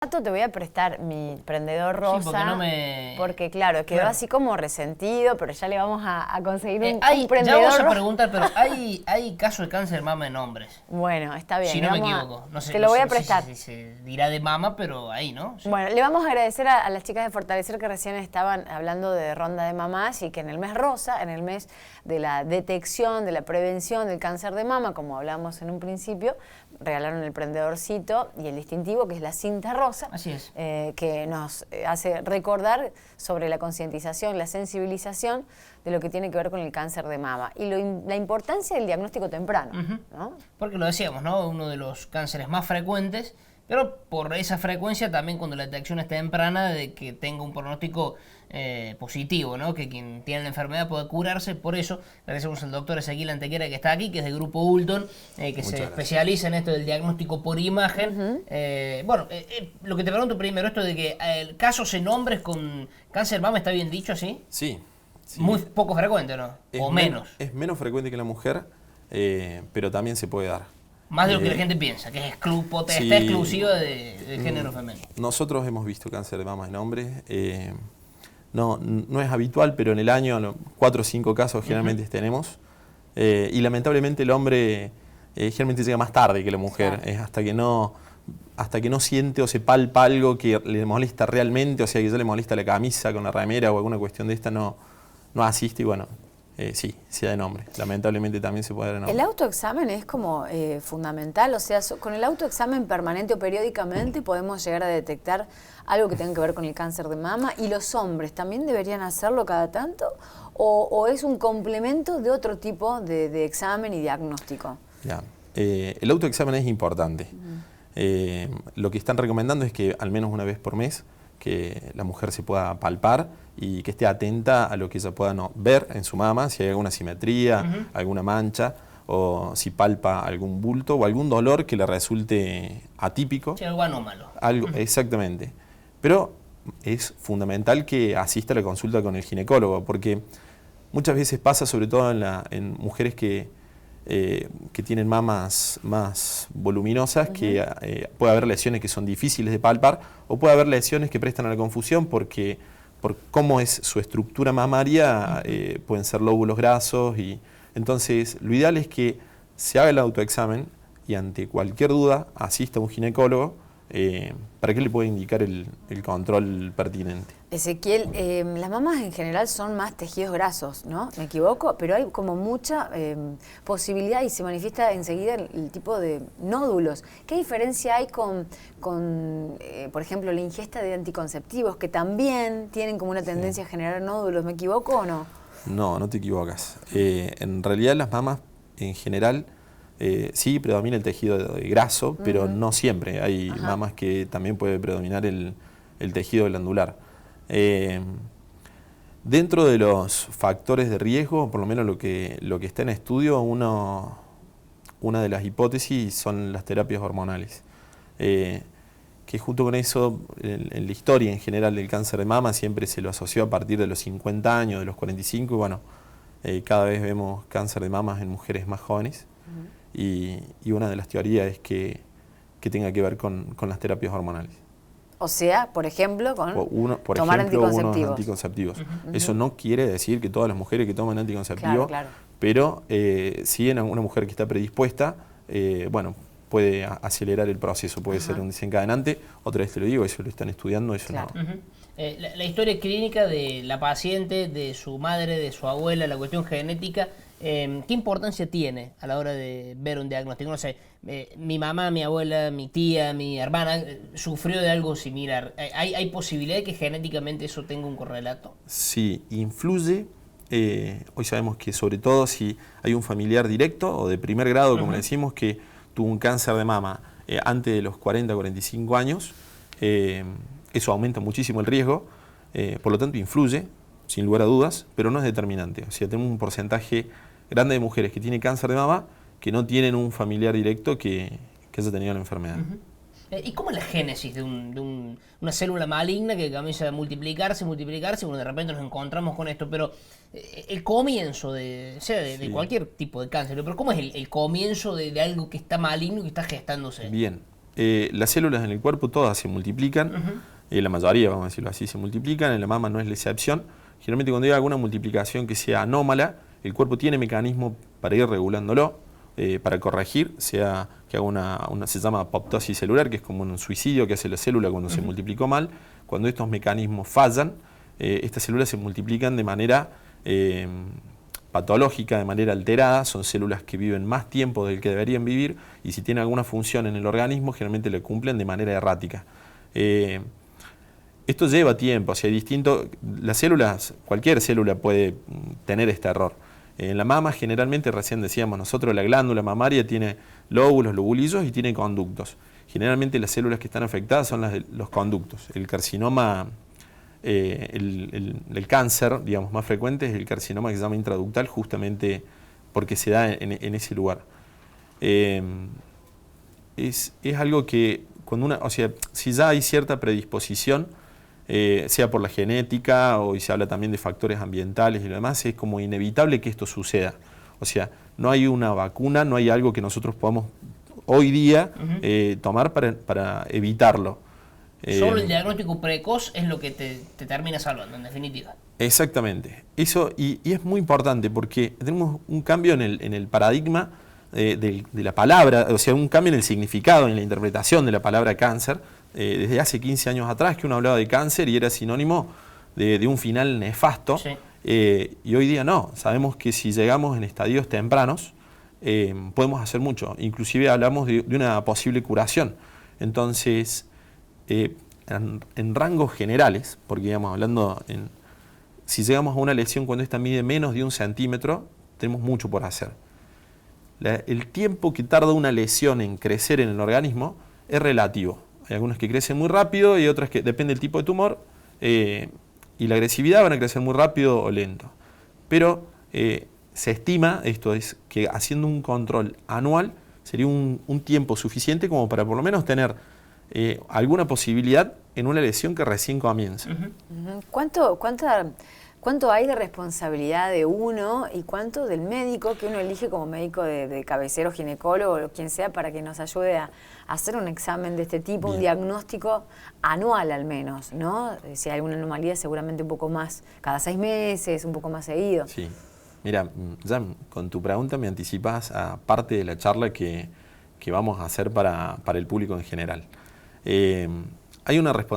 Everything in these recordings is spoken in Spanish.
Rato te voy a prestar mi prendedor rosa, porque claro, quedó así como resentido, pero ya le vamos a conseguir un prendedor ya vamos a rosa. preguntar, pero ¿hay casos de cáncer de mama en hombres? Bueno, está bien. Si no me equivoco. No sé, te lo voy a prestar. Si se dirá de mama, pero ahí, ¿no? Sí. Bueno, le vamos a agradecer a las chicas de Fortalecer que recién estaban hablando de ronda de mamás y que en el mes rosa, en el mes de la detección, de la prevención del cáncer de mama, como hablamos en un principio, regalaron el prendedorcito y el distintivo, que es la cinta rosa. Así es. Que nos hace recordar sobre la concientización, la sensibilización de lo que tiene que ver con el cáncer de mama y la importancia del diagnóstico temprano, ¿no? Porque lo decíamos, ¿no? Uno de los cánceres más frecuentes, pero por esa frecuencia también cuando la detección es temprana de que tenga un pronóstico positivo, ¿no? Que quien tiene la enfermedad pueda curarse. Por eso agradecemos al doctor Ezequiel Antequera, que está aquí, que es del Grupo Ulton, que se especializa en esto del diagnóstico por imagen. Lo que te pregunto primero, esto de que casos en hombres con cáncer de mama, ¿está bien dicho así? Sí. Sí. Muy poco frecuente, ¿no? O menos. Es menos frecuente que la mujer, pero también se puede dar. Más de lo que la gente piensa, que es potestad exclusiva del género femenino. Nosotros hemos visto cáncer de mama en hombres. No es habitual, pero en el año 4 o 5 casos generalmente tenemos. Y lamentablemente el hombre generalmente llega más tarde que la mujer. Claro. Es hasta que no siente o se palpa algo que le molesta realmente, o sea, que ya le molesta la camisa con la remera o alguna cuestión de esta, no asiste y bueno. Sí da en hombre. Lamentablemente también se puede dar en hombre. El autoexamen es como fundamental, o sea, con el autoexamen permanente o periódicamente podemos llegar a detectar algo que tenga que ver con el cáncer de mama. ¿Y los hombres también deberían hacerlo cada tanto? ¿O es un complemento de otro tipo de examen y diagnóstico? Ya. El autoexamen es importante. Lo que están recomendando es que al menos una vez por mes que la mujer se pueda palpar y que esté atenta a lo que ella pueda ver en su mama, si hay alguna simetría, alguna mancha, o si palpa algún bulto o algún dolor que le resulte atípico. Sí, algo anómalo. Exactamente. Pero es fundamental que asista a la consulta con el ginecólogo, porque muchas veces pasa, sobre todo en mujeres que tienen mamas más voluminosas, que puede haber lesiones que son difíciles de palpar o puede haber lesiones que prestan a la confusión por cómo es su estructura mamaria, pueden ser lóbulos grasos y entonces lo ideal es que se haga el autoexamen y ante cualquier duda asista a un ginecólogo para que le pueda indicar el control pertinente. Ezequiel, las mamas en general son más tejidos grasos, ¿no? ¿Me equivoco? Pero hay como mucha posibilidad y se manifiesta enseguida el tipo de nódulos. ¿Qué diferencia hay con por ejemplo, la ingesta de anticonceptivos que también tienen como una tendencia a generar nódulos? ¿Me equivoco o no? No te equivocas. En realidad las mamas en general sí predomina el tejido graso, pero no siempre. Hay mamas que también puede predominar el tejido glandular. Dentro de los factores de riesgo, por lo menos lo que está en estudio, una de las hipótesis son las terapias hormonales. Que junto con eso, en la historia en general del cáncer de mama siempre se lo asoció a partir de los 50 años, de los 45, y bueno, cada vez vemos cáncer de mama en mujeres más jóvenes. Y una de las teorías es que tenga que ver con las terapias hormonales. O sea, por ejemplo, tomar unos anticonceptivos. Eso no quiere decir que todas las mujeres que toman anticonceptivos, pero sí en una mujer que está predispuesta, puede acelerar el proceso, puede ser un desencadenante. Otra vez te lo digo, eso lo están estudiando, eso no. La historia clínica de la paciente, de su madre, de su abuela, la cuestión genética, ¿qué importancia tiene a la hora de ver un diagnóstico? No sé, mi mamá, mi abuela, mi tía, mi hermana sufrió de algo similar. ¿Hay posibilidad de que genéticamente eso tenga un correlato? Sí, influye. Hoy sabemos que sobre todo si hay un familiar directo o de primer grado, como le decimos, que tuvo un cáncer de mama antes de los 40 o 45 años, eso aumenta muchísimo el riesgo, por lo tanto influye, sin lugar a dudas, pero no es determinante. O sea, tenemos un porcentaje grande de mujeres que tienen cáncer de mama que no tienen un familiar directo que haya tenido la enfermedad. ¿Y cómo es la génesis de una célula maligna que comienza a multiplicarse, bueno, de repente nos encontramos con esto, pero el comienzo de cualquier tipo de cáncer, pero ¿cómo es el comienzo de algo que está maligno y que está gestándose? Bien, las células en el cuerpo todas se multiplican, la mayoría, vamos a decirlo así, se multiplican, en la mama no es la excepción. Generalmente cuando hay alguna multiplicación que sea anómala, el cuerpo tiene mecanismos para ir regulándolo, para corregir, sea que haga se llama apoptosis celular, que es como un suicidio que hace la célula cuando se multiplicó mal. Cuando estos mecanismos fallan, estas células se multiplican de manera patológica, de manera alterada, son células que viven más tiempo del que deberían vivir y si tienen alguna función en el organismo, generalmente le cumplen de manera errática. Esto lleva tiempo, o sea, las células, cualquier célula puede tener este error. En la mama generalmente, recién decíamos nosotros, la glándula mamaria tiene lóbulos, lobulillos y tiene conductos. Generalmente las células que están afectadas son los conductos. El carcinoma, el cáncer, digamos, más frecuente es el carcinoma que se llama intraductal, justamente porque se da en ese lugar. Es algo que, o sea, si ya hay cierta predisposición, sea por la genética o y se habla también de factores ambientales y lo demás, es como inevitable que esto suceda. O sea, no hay una vacuna, no hay algo que nosotros podamos hoy día tomar para evitarlo. Solo el diagnóstico precoz es lo que te termina salvando, en definitiva. Exactamente. Eso, y es muy importante porque tenemos un cambio en el paradigma de la palabra, o sea, un cambio en el significado, en la interpretación de la palabra cáncer, desde hace 15 años atrás que uno hablaba de cáncer y era sinónimo de un final nefasto, sí. Y hoy día no, sabemos que si llegamos en estadios tempranos podemos hacer mucho, inclusive hablamos de una posible curación. Entonces, en rangos generales, porque digamos, hablando si llegamos a una lesión cuando esta mide menos de 1 centímetro, tenemos mucho por hacer. El tiempo que tarda una lesión en crecer en el organismo es relativo. Hay algunas que crecen muy rápido y otras que depende del tipo de tumor y la agresividad van a crecer muy rápido o lento. Pero se estima, esto es, que haciendo un control anual sería un tiempo suficiente como para por lo menos tener alguna posibilidad en una lesión que recién comienza. ¿Cuánto hay de responsabilidad de uno y cuánto del médico que uno elige como médico de cabecero, ginecólogo o quien sea para que nos ayude a hacer un examen de este tipo, un diagnóstico anual al menos, ¿no? Si hay alguna anomalía seguramente un poco más, cada 6 meses, un poco más seguido. Sí, mira, ya con tu pregunta me anticipas a parte de la charla que vamos a hacer para el público en general.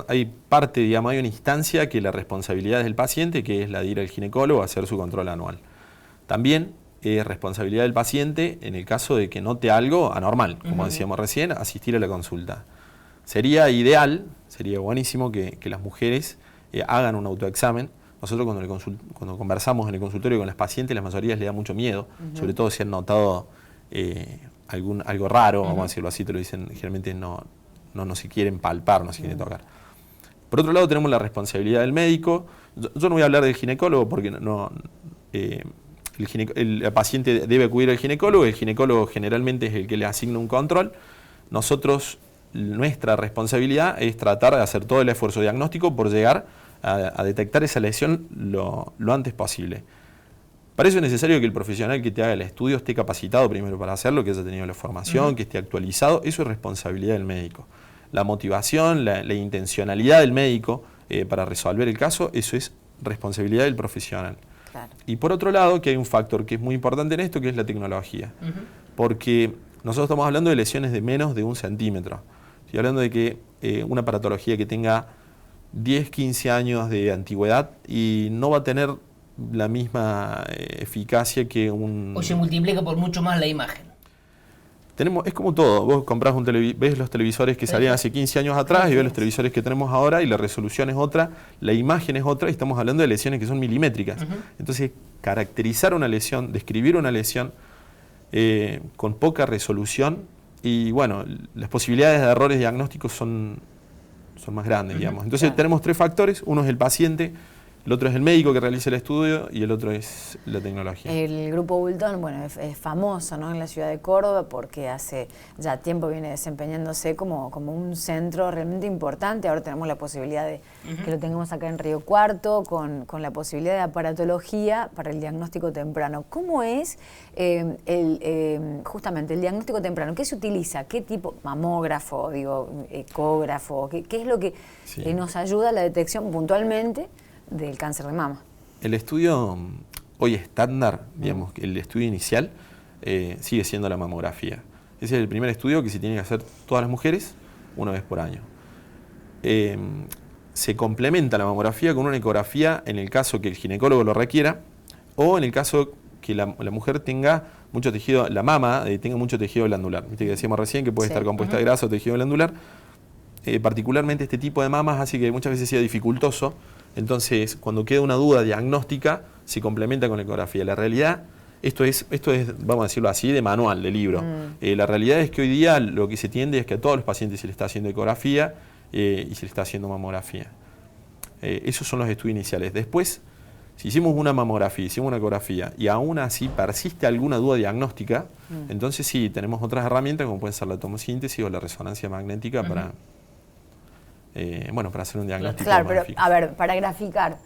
Hay parte, digamos, hay una instancia que la responsabilidad es del paciente, que es la de ir al ginecólogo a hacer su control anual. También es responsabilidad del paciente en el caso de que note algo anormal, como decíamos recién, asistir a la consulta. Sería ideal, sería buenísimo que las mujeres hagan un autoexamen. Nosotros cuando conversamos en el consultorio con las pacientes, las mayorías les da mucho miedo, sobre todo si han notado algo raro, vamos a decirlo así, te lo dicen, generalmente no se quieren palpar, no se quieren tocar. Por otro lado tenemos la responsabilidad del médico. Yo no voy a hablar del ginecólogo porque el paciente debe acudir al ginecólogo, el ginecólogo generalmente es el que le asigna un control. Nuestra responsabilidad es tratar de hacer todo el esfuerzo diagnóstico por llegar a detectar esa lesión lo antes posible. Para eso es necesario que el profesional que te haga el estudio esté capacitado primero para hacerlo, que haya tenido la formación, que esté actualizado. Eso es responsabilidad del médico. La motivación, la intencionalidad del médico para resolver el caso, eso es responsabilidad del profesional. Claro. Y por otro lado, que hay un factor que es muy importante en esto, que es la tecnología. Porque nosotros estamos hablando de lesiones de menos de 1 centímetro. Estoy hablando de que una patología que tenga 10, 15 años de antigüedad y no va a tener la misma eficacia que un... O se multiplica por mucho más la imagen. Es como todo, vos comprás ves los televisores que salían hace 15 años atrás y ves los televisores que tenemos ahora y la resolución es otra, la imagen es otra y estamos hablando de lesiones que son milimétricas. Entonces, caracterizar una lesión, describir una lesión con poca resolución y bueno, las posibilidades de errores diagnósticos son más grandes, digamos. Entonces tenemos 3 factores, uno es el paciente, El otro es el médico que realiza el estudio y el otro es la tecnología. El Grupo Bulton, bueno, es famoso, ¿no?, en la ciudad de Córdoba porque hace ya tiempo viene desempeñándose como un centro realmente importante. Ahora tenemos la posibilidad de que lo tengamos acá en Río Cuarto con la posibilidad de aparatología para el diagnóstico temprano. ¿Cómo es justamente el diagnóstico temprano? ¿Qué se utiliza? ¿Qué tipo? Mamógrafo, digo, ecógrafo. ¿Qué es lo que nos ayuda a la detección puntualmente del cáncer de mama? El estudio hoy estándar, digamos, el estudio inicial, sigue siendo la mamografía. Ese es el primer estudio que se tiene que hacer todas las mujeres una vez por año. Se complementa la mamografía con una ecografía en el caso que el ginecólogo lo requiera o en el caso que la mujer tenga mucho tejido, la mama tenga mucho tejido glandular. Viste que decíamos recién que puede estar compuesta de grasa o tejido glandular. Particularmente este tipo de mamas hace que muchas veces sea dificultoso. Entonces, cuando queda una duda diagnóstica, se complementa con la ecografía. La realidad, esto es, vamos a decirlo así, de manual, de libro. La realidad es que hoy día lo que se tiende es que a todos los pacientes se les está haciendo ecografía y se les está haciendo mamografía. Esos son los estudios iniciales. Después, si hicimos una mamografía, hicimos una ecografía y aún así persiste alguna duda diagnóstica, entonces sí, tenemos otras herramientas como pueden ser la tomosíntesis o la resonancia magnética para hacer un diagnóstico. Claro, pero a ver, para graficar,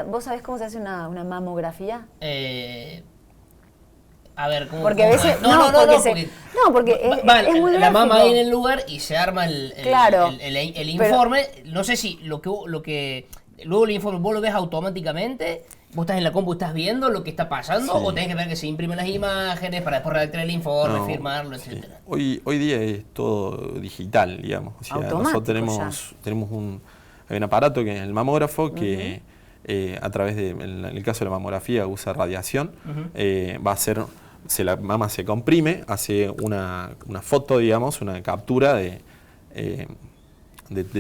¿vos sabés cómo se hace una mamografía? A ver, ¿cómo? Porque a veces... porque es muy la gráfico. mama ahí en el lugar y se arma el informe. Pero, no sé si lo que luego el informe vos lo ves automáticamente, vos estás en la compu, estás viendo lo que está pasando, o tenés que ver que se imprimen las imágenes para después redactar el informe, firmarlo, etcétera. Hoy día es todo digital, digamos. O sea, nosotros tenemos un aparato que es el mamógrafo que a través de, en el caso de la mamografía, usa radiación. Va a hacer, la mama se comprime, hace una foto, digamos, una captura de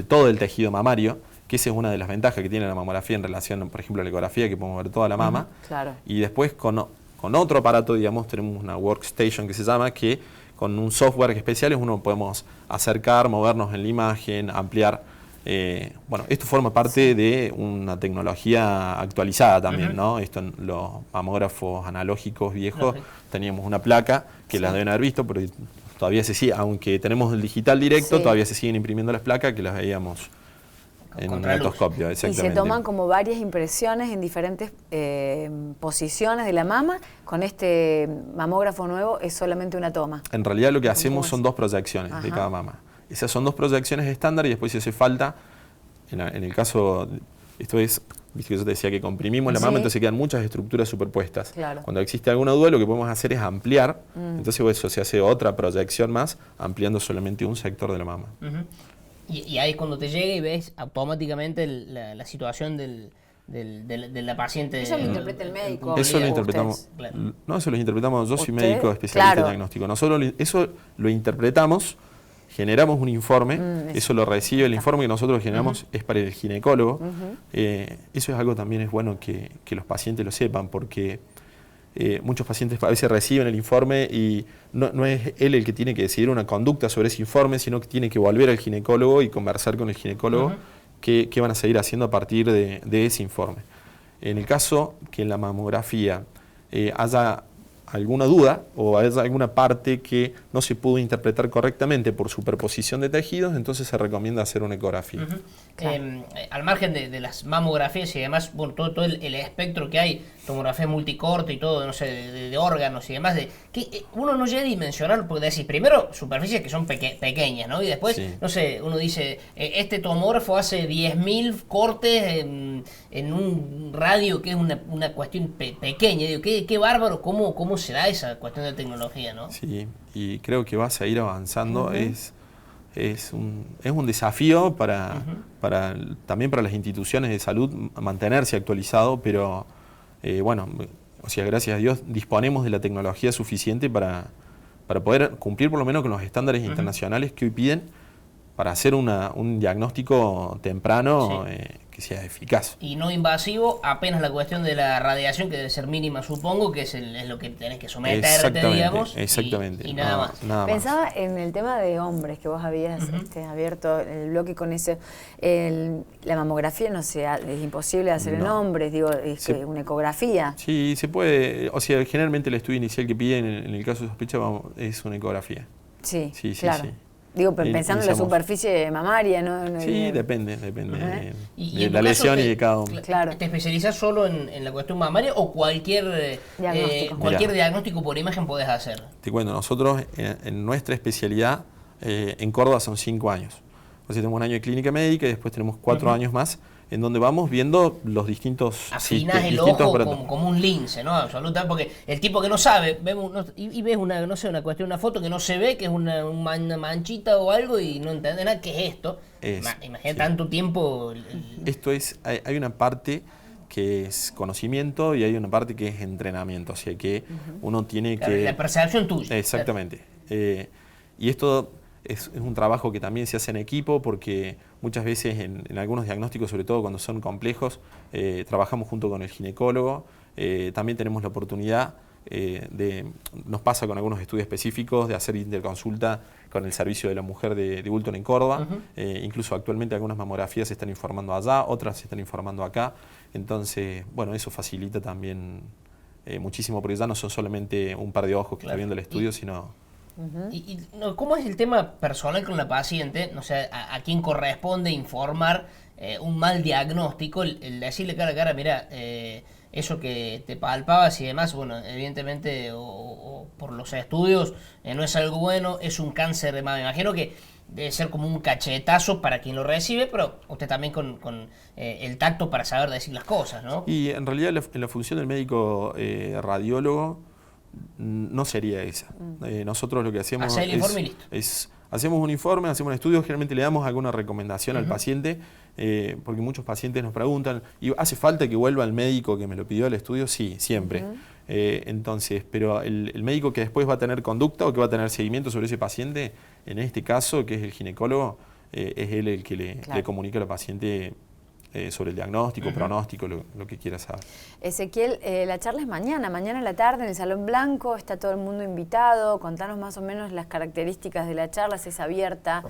todo el tejido mamario, que esa es una de las ventajas que tiene la mamografía en relación, por ejemplo, a la ecografía, que podemos ver toda la mama. Claro. Y después con otro aparato, digamos, tenemos una workstation que se llama, que con un software especial uno podemos acercar, movernos en la imagen, ampliar. Esto forma parte de una tecnología actualizada también, ¿no? Esto en los mamógrafos analógicos viejos teníamos una placa que la deben haber visto, pero todavía se sigue, aunque tenemos el digital directo, todavía se siguen imprimiendo las placas que las veíamos en un otoscopio. Y se toman como varias impresiones en diferentes posiciones de la mama. Con este mamógrafo nuevo es solamente una toma. En realidad lo que hacemos son 2 proyecciones de cada mama. Esas son 2 proyecciones estándar y después si hace falta, en el caso, esto es, viste que yo te decía que comprimimos la mama, entonces quedan muchas estructuras superpuestas. Claro. Cuando existe alguna duda lo que podemos hacer es ampliar, entonces eso se hace otra proyección más, ampliando solamente un sector de la mama. Y ahí es cuando te llega y ves automáticamente la situación de la paciente. Eso lo interpreta el médico. Eso lo interpretamos. Claro. No, eso lo interpretamos. Yo soy médico especialista en diagnóstico. Nosotros eso lo interpretamos, generamos un informe, eso lo recibe el informe que nosotros generamos es para el ginecólogo. Eso es algo también es bueno que los pacientes lo sepan, porque muchos pacientes a veces reciben el informe y no es él el que tiene que decidir una conducta sobre ese informe, sino que tiene que volver al ginecólogo y conversar con el ginecólogo qué van a seguir haciendo a partir de ese informe. En el caso que en la mamografía haya alguna duda o haya alguna parte que no se pudo interpretar correctamente por superposición de tejidos, entonces se recomienda hacer una ecografía. Al margen de las mamografías y demás, bueno, todo el espectro que hay, tomografía multicorte y todo, no sé, de órganos y demás, que uno no llega a dimensionar, porque decís, primero, superficies que son pequeñas, ¿no? Y después, no sé, uno dice, este tomógrafo hace 10.000 cortes en un radio que es una cuestión pequeña. Digo, qué bárbaro, cómo se da esa cuestión de tecnología, ¿no? Sí, y creo que va a seguir avanzando. Es un desafío también para las instituciones de salud mantenerse actualizado, pero o sea, gracias a Dios disponemos de la tecnología suficiente para poder cumplir por lo menos con los estándares internacionales que hoy piden para hacer un diagnóstico temprano sea eficaz. Y no invasivo, apenas la cuestión de la radiación, que debe ser mínima, supongo, que es lo que tenés que someterte, digamos. Exactamente. Y nada más. Pensaba en el tema de hombres, que vos habías abierto el bloque con ese. La mamografía no se es imposible de hacer en hombres, digo, es una ecografía. Sí, se puede. O sea, generalmente el estudio inicial que piden en el caso de sospecha es una ecografía. Sí, sí, claro. Sí. Digo, pensando en la superficie mamaria, ¿no? Sí, depende de la caso lesión y de cada hombre. Claro. ¿Te especializas solo en la cuestión mamaria o cualquier diagnóstico por imagen podés hacer? Te cuento, nosotros en nuestra especialidad en Córdoba son 5 años. O sea, tenemos un año de clínica médica y después tenemos 4 años más en donde vamos viendo los distintos... Afinás el ojo como un lince, ¿no? Absolutamente, porque el tipo que no sabe, y ves una cuestión, una foto que no se ve, que es una manchita o algo y no entiende nada, ¿qué es esto? Imagínate tanto tiempo... Esto es, hay una parte que es conocimiento y hay una parte que es entrenamiento, o sea que uno tiene que... La percepción tuya. Exactamente. Y esto... Es un trabajo que también se hace en equipo porque muchas veces en algunos diagnósticos, sobre todo cuando son complejos, trabajamos junto con el ginecólogo. También tenemos la oportunidad nos pasa con algunos estudios específicos, de hacer interconsulta con el servicio de la mujer de Bulton en Córdoba. Incluso actualmente algunas mamografías se están informando allá, otras se están informando acá. Entonces, bueno, eso facilita también muchísimo porque ya no son solamente un par de ojos que está viendo el estudio, sino... ¿Cómo es el tema personal con la paciente? No sé, ¿a quién corresponde informar un mal diagnóstico? El decirle cara a cara, mira, eso que te palpabas y demás, bueno, evidentemente, o por los estudios, no es algo bueno, es un cáncer de mama. Me imagino que debe ser como un cachetazo para quien lo recibe, pero usted también con el tacto para saber decir las cosas, ¿no? Y en realidad la función del médico radiólogo no sería esa. Nosotros lo que hacemos es hacemos un informe, hacemos un estudio, generalmente le damos alguna recomendación al paciente, porque muchos pacientes nos preguntan, ¿y hace falta que vuelva al médico que me lo pidió el estudio? Sí, siempre. Entonces, pero el médico que después va a tener conducta o que va a tener seguimiento sobre ese paciente, en este caso, que es el ginecólogo, es él el que le comunica a la paciente sobre el diagnóstico, pronóstico, lo que quiera saber. Ezequiel, la charla es mañana a la tarde en el Salón Blanco, está todo el mundo invitado, contanos más o menos las características de la charla, si es abierta,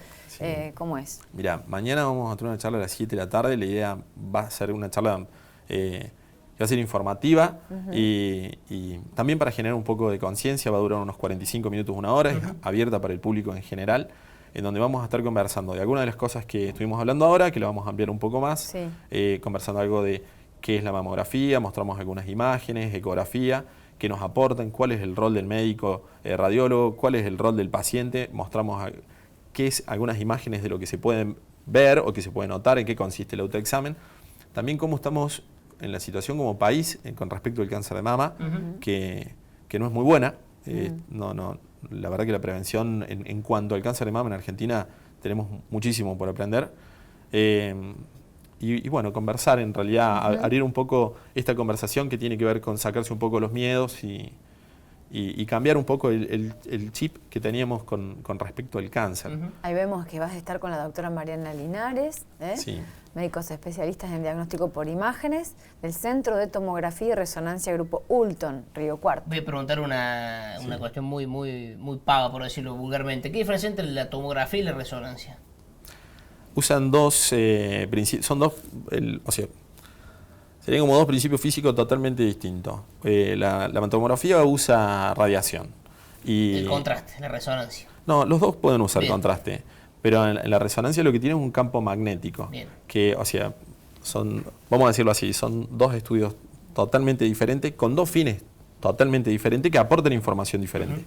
¿cómo es? Mirá, mañana vamos a tener una charla a las 7 de la tarde, la idea va a ser una charla que va a ser informativa y también para generar un poco de conciencia, va a durar unos 45 minutos, una hora, es abierta para el público en general, en donde vamos a estar conversando de algunas de las cosas que estuvimos hablando ahora, que lo vamos a ampliar un poco más, conversando algo de qué es la mamografía, mostramos algunas imágenes, ecografía, que nos aportan, cuál es el rol del médico radiólogo, cuál es el rol del paciente, mostramos algunas imágenes de lo que se pueden ver o que se puede notar, en qué consiste el autoexamen, también cómo estamos en la situación como país con respecto al cáncer de mama, que no es muy buena, la verdad que la prevención en cuanto al cáncer de mama en Argentina tenemos muchísimo por aprender. Y bueno, conversar en realidad, abrir un poco esta conversación que tiene que ver con sacarse un poco los miedos y cambiar un poco el chip que teníamos con respecto al cáncer. Ahí vemos que vas a estar con la doctora Mariana Linares, médicos especialistas en diagnóstico por imágenes del Centro de Tomografía y Resonancia Grupo Bulton, Río Cuarto. Voy a preguntar una cuestión muy paga, por decirlo vulgarmente. ¿Qué diferencia entre la tomografía y la resonancia? Usan serían como dos principios físicos totalmente distintos. La tomografía usa radiación. Y el contraste, la resonancia. No, los dos pueden usar contraste, pero en la resonancia lo que tiene es un campo magnético. Que, vamos a decirlo así, son dos estudios totalmente diferentes, con dos fines totalmente diferentes que aportan información diferente.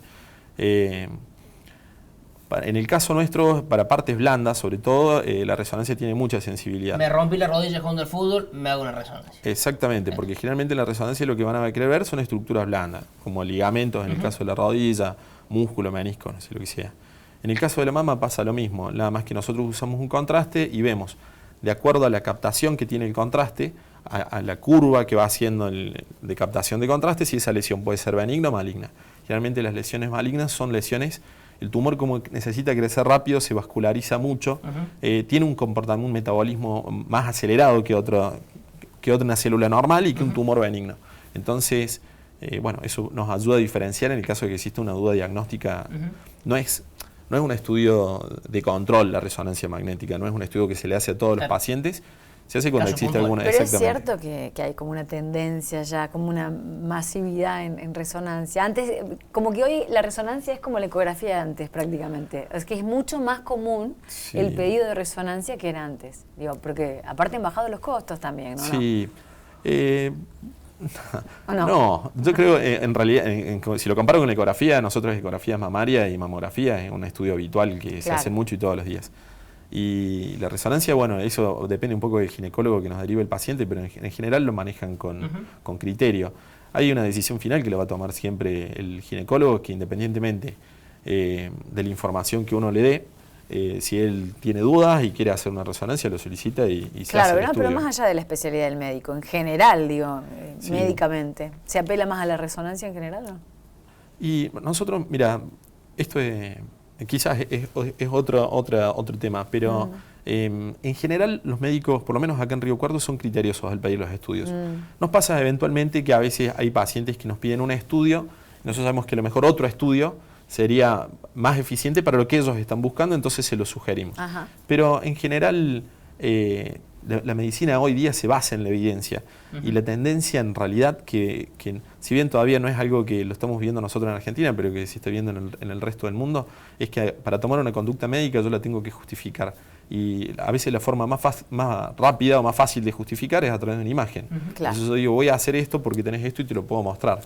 En el caso nuestro, para partes blandas, sobre todo, la resonancia tiene mucha sensibilidad. Me rompí la rodilla jugando al fútbol, me hago una resonancia. Exactamente, porque generalmente en la resonancia lo que van a querer ver son estructuras blandas, como ligamentos en el caso de la rodilla, músculo, menisco, no sé lo que sea. En el caso de la mama pasa lo mismo, nada más que nosotros usamos un contraste y vemos, de acuerdo a la captación que tiene el contraste, a la curva que va haciendo de captación de contraste, si esa lesión puede ser benigna o maligna. Generalmente las lesiones malignas son lesiones el tumor como necesita crecer rápido, se vasculariza mucho, tiene un comportamiento, un metabolismo más acelerado que una célula normal y que un tumor benigno. Entonces, bueno, eso nos ayuda a diferenciar en el caso de que exista una duda diagnóstica. No es un estudio de control la resonancia magnética, no es un estudio que se le hace a todos los pacientes, se hace cuando existe alguna... Pero es cierto que hay como una tendencia ya, como una masividad en resonancia. Antes, como que hoy la resonancia es como la ecografía de antes prácticamente. Es que es mucho más común el pedido de resonancia que era antes. Digo, porque aparte han bajado los costos también, ¿no? Sí. No? No, yo creo en realidad, si lo comparo con la ecografía, nosotros ecografía mamaria y mamografía es un estudio habitual que se hace mucho y todos los días. Y la resonancia, bueno, eso depende un poco del ginecólogo que nos deriva el paciente, pero en general lo manejan con criterio. Hay una decisión final que lo va a tomar siempre el ginecólogo, que independientemente de la información que uno le dé, si él tiene dudas y quiere hacer una resonancia, lo solicita y se hace el estudio. Pero más allá de la especialidad del médico, en general, digo, médicamente, ¿se apela más a la resonancia en general o no? Y nosotros, mira, esto quizás es otro tema, pero en general los médicos, por lo menos acá en Río Cuarto, son criteriosos al pedir los estudios. Nos pasa eventualmente que a veces hay pacientes que nos piden un estudio, nosotros sabemos que a lo mejor otro estudio sería más eficiente para lo que ellos están buscando, entonces se lo sugerimos. Pero en general la medicina hoy día se basa en la evidencia y la tendencia en realidad que si bien todavía no es algo que lo estamos viendo nosotros en Argentina, pero que se está viendo en el resto del mundo, es que para tomar una conducta médica yo la tengo que justificar. Y a veces la forma más rápida o más fácil de justificar es a través de una imagen. Entonces yo digo, voy a hacer esto porque tenés esto y te lo puedo mostrar.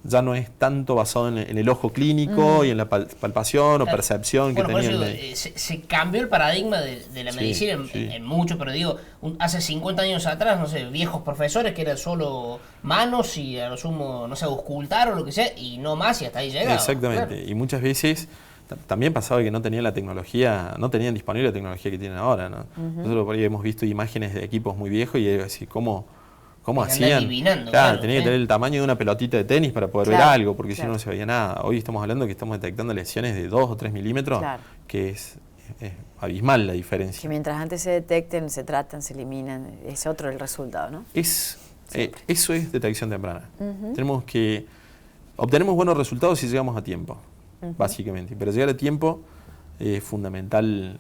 Ya no es tanto basado en el ojo clínico y en la palpación o percepción que tenía. Se cambió el paradigma de la medicina en mucho, pero digo, hace 50 años atrás, no sé, viejos profesores que eran solo manos y a lo sumo, no sé, auscultar o lo que sea, y no más, y hasta ahí llegaba. Exactamente, y muchas veces también pasaba que no tenían la tecnología, no tenían disponible la tecnología que tienen ahora, ¿no? Nosotros por ahí hemos visto imágenes de equipos muy viejos y así, ¿cómo hacían? Claro, tenía que tener el tamaño de una pelotita de tenis para poder ver algo, porque si no, no se veía nada. Hoy estamos hablando que estamos detectando lesiones de 2 o 3 milímetros, que es abismal la diferencia. Que mientras antes se detecten, se tratan, se eliminan, es otro el resultado, ¿no? Eso es detección temprana. Obtenemos buenos resultados si llegamos a tiempo, básicamente. Pero llegar a tiempo es fundamental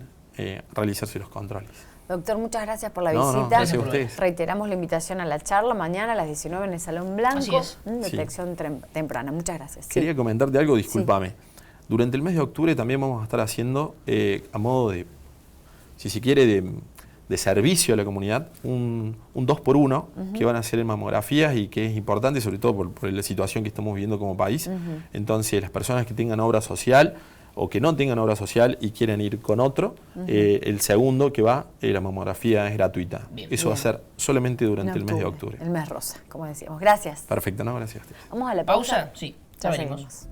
realizarse los controles. Doctor, muchas gracias por la visita. No, gracias a ustedes. Reiteramos la invitación a la charla mañana a las 19 en el Salón Blanco. Así es. Detección temprana. Muchas gracias. Quería comentarte algo, discúlpame. Durante el mes de octubre también vamos a estar haciendo, a modo de, si se quiere, de servicio a la comunidad, un 2x1 que van a hacer en mamografías y que es importante, sobre todo por la situación que estamos viviendo como país. Entonces, las personas que tengan obra social o que no tengan obra social y quieran ir con otro, el segundo que va, la mamografía es gratuita. Eso va a ser solamente durante el mes de octubre. El mes rosa, como decíamos. Gracias. Perfecto, no, gracias a ustedes. Vamos a la pausa. ¿Pausa? Sí, ya venimos. Seguimos.